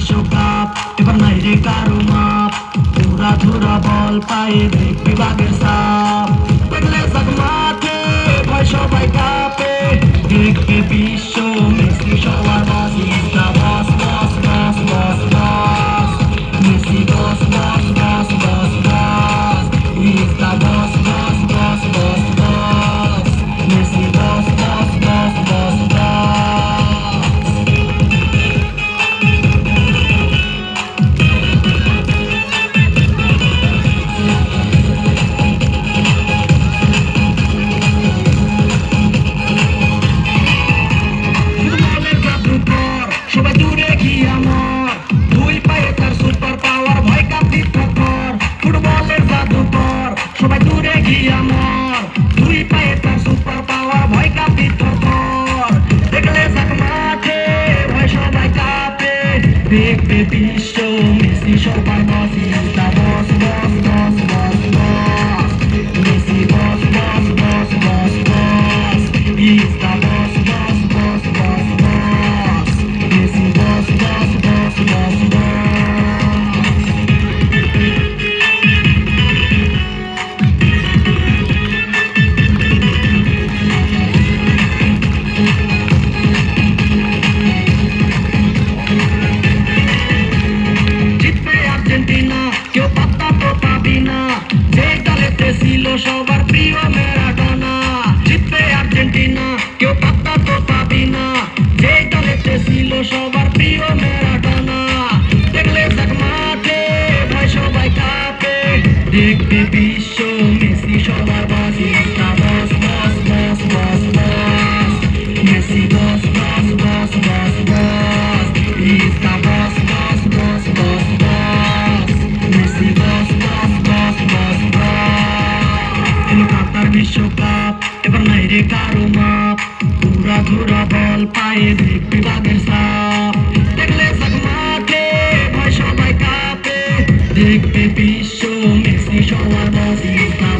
বিশ্বকাপ এবার নাই রে কারো মাপ, ধুরা ধুরা বল পায়ে দেখবি বাগের সাপ, দেখলে যাক মাঠে ভয় সবাই কাঁপে, দেখবে বিশ্ব মেসি সবার boss, is the boss boss boss boss boss, Messi boss boss boss boss boss, is the boss boss boss boss boss, Messi boss boss boss boss boss. সবাই দূরে গিয়া মর, দুই পায়ে তার সুপার পাওয়ার, ভয় কাঁপি থর, ফুটবলের জাদুকর সবাই দূরে গিয়া মর, দুই পায়ে তার সুপার পাওয়ার, ভয় কাঁপি থর, দেখলে যাক মাঠে ভয় সবাই কাঁপে, দেখবে বিশ্ব মেসি সবার boss, is the boss boss boss boss boss, Messi boss boss boss boss boss, is the boss boss boss boss boss, Messi boss boss boss boss boss. জিতবে আর্জেন্টিনা কেউ পাত্তা তো পাবি না, যে দলেতে ছিল সবার প্রিয় ম্যারাডোনা, জিতবে আর্জেন্টিনা কেউ পাত্তা তো পাবি না, যে দলেতে ছিল সবার প্রিয় ম্যারাডোনা, দেখলে যাক মাঠে ভয় সবাই কাঁপে, দেখবে বিশ্ব মেসি সবার boss, is the boss boss boss boss boss, Messi boss boss boss boss boss, is the boss boss boss boss boss, Messi boss boss boss boss boss. এলো কাতার বিশ্বকাপ এবার নাই রে কারো মাপ, ধুরা ধুরা বল পায়ে দেখবি বাগের সাপ, দেখলে যাক মাঠে ভয় সবাই কাঁপে, দেখবে বিশ্ব মেসি সবার বস, ইজ দ্য